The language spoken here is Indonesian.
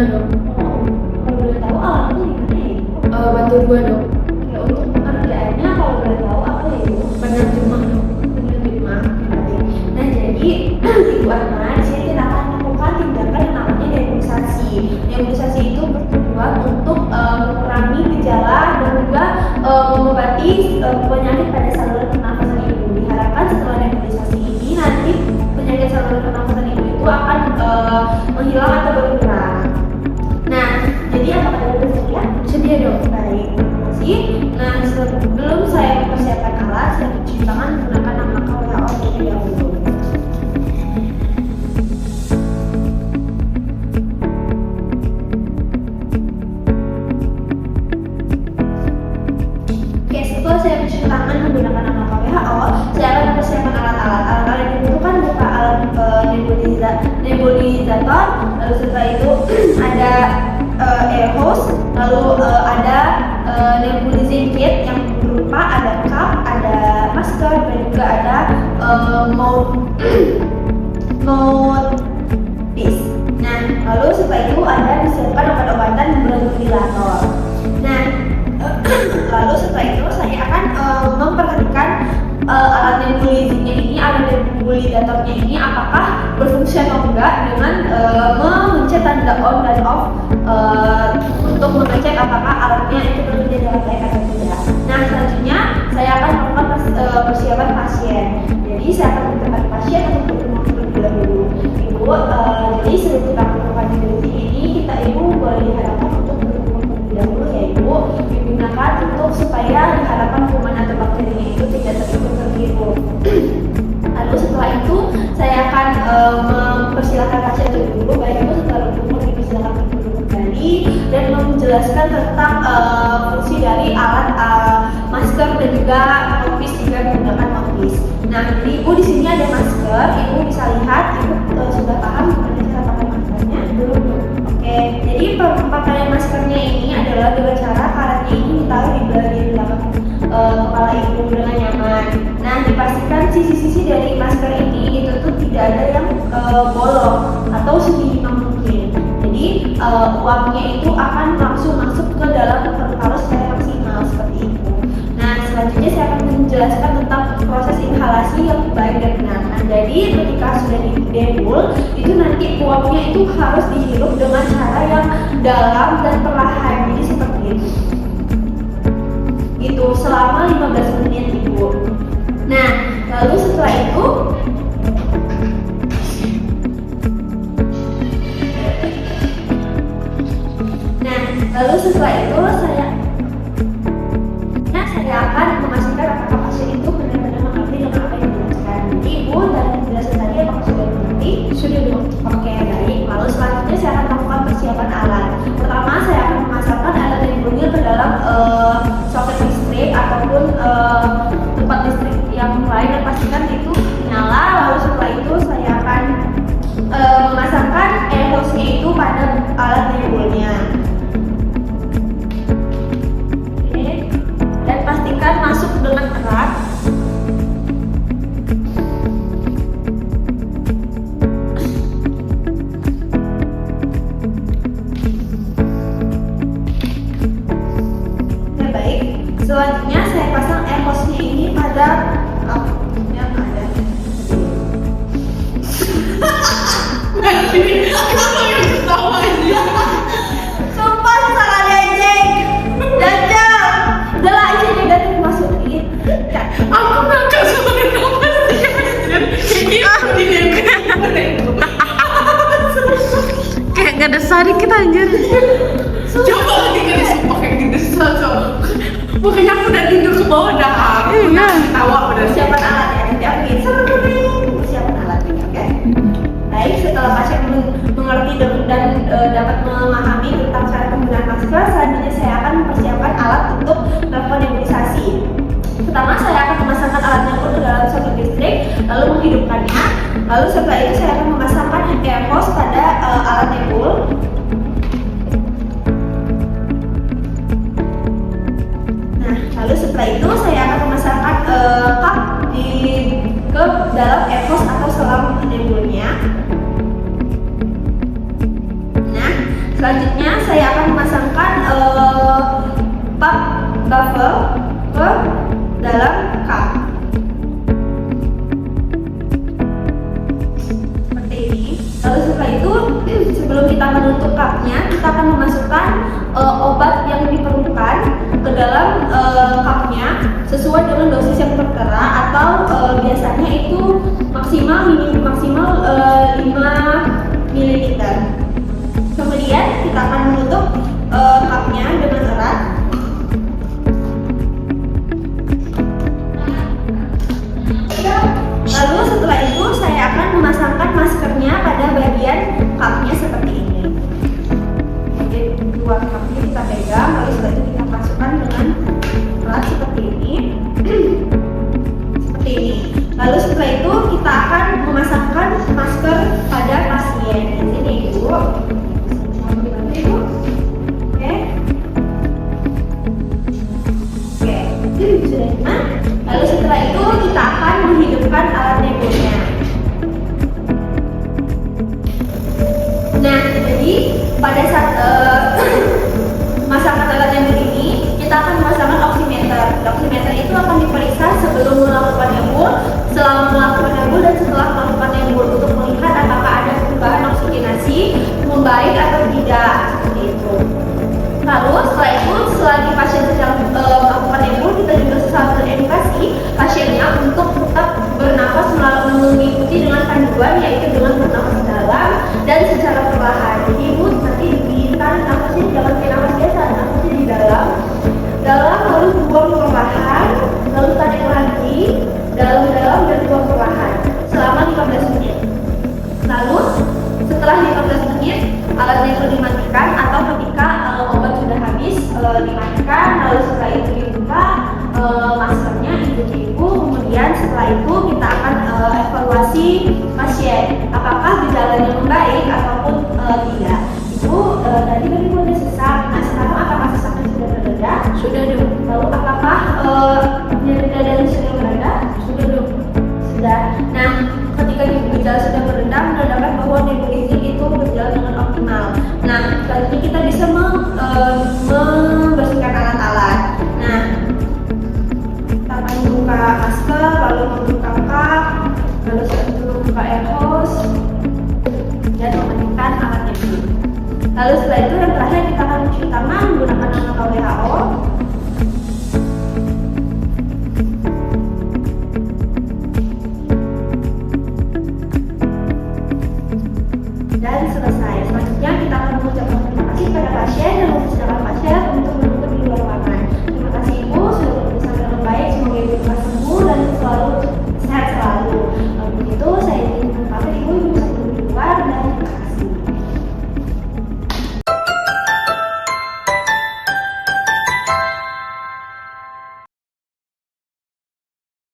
gimana dong? Kalau boleh tahu alatnya di mana ya? Bantu gua dong. Ya untuk pekerjaannya kalau boleh tahu apa ya Ibu? Penerjemah dong. Penerjemah. Nah jadi Ibu Asma di sini kita akan melakukan tindakan yang namanya nebulisasi. Nebulisasi itu bertujuan untuk mengurangi gejala dan juga mengobati penyakit pada saluran pernafasan ibu. Diharapkan setelah nebulisasi ini nanti penyakit saluran pernafasan ibu itu akan menghilang atau berkurang. Nah, jadi apakah Ibu bersedia? Sedia dong. Baik, terima kasih. Nah, sebelum saya mempersiapkan alat, saya cuci tangan menggunakan nama WHO terlebih dahulu. Oke, setelah saya mencuci tangan menggunakan nama WHO, saya akan mempersiapkan alat-alat. Alat-alat yang dibutuhkan berupa alat nebulizator, lalu setelah itu ada air hose, lalu ada nebulizing kit yang berupa ada cup, ada masker, dan juga ada mouthpiece. Nah, lalu setelah itu ada disiapkan obat-obatan bronchodilator. Nah, lalu setelah itu saya akan memperhatikan alat nebulizingnya ini, alat nebulizatornya ini apakah berfungsi atau enggak dengan memencet tanda on dan off untuk mengecek apakah alatnya itu bekerja dengan baik atau tidak. Nah, selanjutnya saya akan melakukan persiapan pasien. Jadi saya akan menempatkan pasien untuk bertemu terlebih dahulu. Ibu, jadi sebelum kita melakukan nebulizing ini, Ibu boleh diharapkan untuk bertemu terlebih dahulu ya Ibu. Digunakan untuk supaya diharapkan kuman atau bakterinya itu tidak terhirup. Lalu setelah itu saya akan mempersilahkan pasien dulu, baik Ibu setelah duduk dipersilakan duduk kembali dan menjelaskan tentang fungsi dari alat masker dan juga mouthpiece jika menggunakan mouthpiece. Nah, jadi Ibu di sini ada masker, Ibu bisa lihat, Ibu sudah paham bagaimana cara pakai maskernya? Belum. Oke, jadi pemakaian maskernya ini adalah dengan cara karetnya ini ditaruh di belakang kepala Ibu dengan nyaman. Nah, dipastikan sisi-sisi dari masker ini ditutup, tidak ada yang bolong atau seminimal mungkin. Jadi uapnya itu akan langsung masuk ke dalam paru-paru secara maksimal seperti itu. Nah, selanjutnya saya akan menjelaskan tentang proses inhalasi yang baik dan benar. Nah, jadi ketika sudah didebul, itu nanti uapnya itu harus dihirup dengan cara yang dalam dan perlahan. Jadi seperti itu. Itu selama 15 menit Ibu. Nah, lalu setelah itu saya akan memastikan apakah pasien itu benar-benar mengerti dengan apa yang dijelaskan. Jadi Ibu dari penjelasan tadi apakah sudah mengerti? Sudah dong. Oke, baik. Lalu selanjutnya saya akan melakukan persiapan alat. Pertama, saya akan memasangkan alat nebulnya ke dalam soket listrik ataupun tempat listrik yang lain dan pastikan itu nyala. Lalu setelah itu saya akan memasangkan air hose-nya itu pada alat nebulnya. Dan pastikan masuk dengan erat. Oke, baik. Selanjutnya saya pasang air hose-nya ini pada yang ada. Kenapa yang ketawa aja? Sumpah salah dejeng. Jajang. Udah lah aja juga dimasukin. Aku ngakak sama kenapa sih? Kayak gak ada sari kita anjir. Coba lagi gak sumpah kayak ngedesel coba. Makanya aku udah tidur ke bawah dah. Aku ketawa udah Persiapan alat ya. Nanti aku ingin persiapan alat ini, oke? Baik, setelah pasien mengerti dan dapat memahami tentang cara penggunaan masker, selanjutnya saya akan mempersiapkan alat untuk melakukan nebulisasi. Pertama, saya akan memasangkan alat nebul ke dalam soket listrik, lalu menghidupkannya. Lalu setelah itu saya akan memasangkan air hose pada alat nebul. Nah, lalu setelah itu saya akan memasangkan cup ke dalam air hose atau selang nebulnya. Nah, Selanjutnya saya akan memasangkan pap buffer ke dalam cup. Seperti ini. Lalu setelah itu, sebelum kita menutup cupnya, kita akan memasukkan obat yang diperlukan ke dalam cupnya sesuai dengan dosis yang tertera, atau biasanya itu maksimal 5 ml. Kemudian kita akan menutup cupnya dengan erat. Lalu setelah itu saya akan memasangkan maskernya pada bagian cupnya seperti ini. Jadi dua cupnya kita pegang, lalu setelah itu kita masukkan dengan erat seperti ini. Seperti ini. Lalu setelah itu kita akan memasangkan masker pada pasien. Ini Ibu. Ibu. Oke. Oke. Sudah lima. Lalu setelah itu kita akan menghidupkan alat nebulnya. Nah, jadi pada saat memasangkan alat nebul ini, kita akan memasangkan oximeter. Oximeter itu akan diperiksa sebelum melakukan nebul, selama melakukan nebul, dan setelah melakukan nebul untuk melihat apakah ada perubahan oksigenasi membaik atau tidak, seperti itu. Lalu setelah itu, selagi pasien sedang melakukan nebul, kita juga selalu mengedukasi pasiennya untuk tetap bernapas mengikuti dengan panduan, yaitu dengan bernapas dalam dan secara perlahan. Jadi Ibu nanti ditarik nafasnya, jangan kayak nafas biasa, nafasnya di dalam, lalu buang perlahan, lalu tarik lagi, dalam dan buang perlahan selama 15 menit. Lalu setelah 15 menit alat nebul dimatikan, atau ketika obat sudah habis dimatikan, lalu setelah itu dibuka maskernya Ibu. Kemudian setelah itu kita akan evaluasi pasien apakah gejalanya membaik ataupun tidak. Ibu tadi kan Ibu ada sesak. Nah, sekarang apakah sesaknya sudah mereda? Sudah dong. Lalu apakah nyeri dadanya sudah mereda? Sudah dong. Sudah. Nah, ketika gejala sudah mereda, menandakan bahwa nebulizing itu berjalan dengan optimal. Nah, selanjutnya kita bisa membersihkan alat-alat. Nah, kita akan membuka masker, lalu membuka cup, lalu setelah itu membuka air hose, dan mematikan alat nebul. Lalu setelah itu yang terakhir kita akan mencuci tangan menggunakan nama WHO.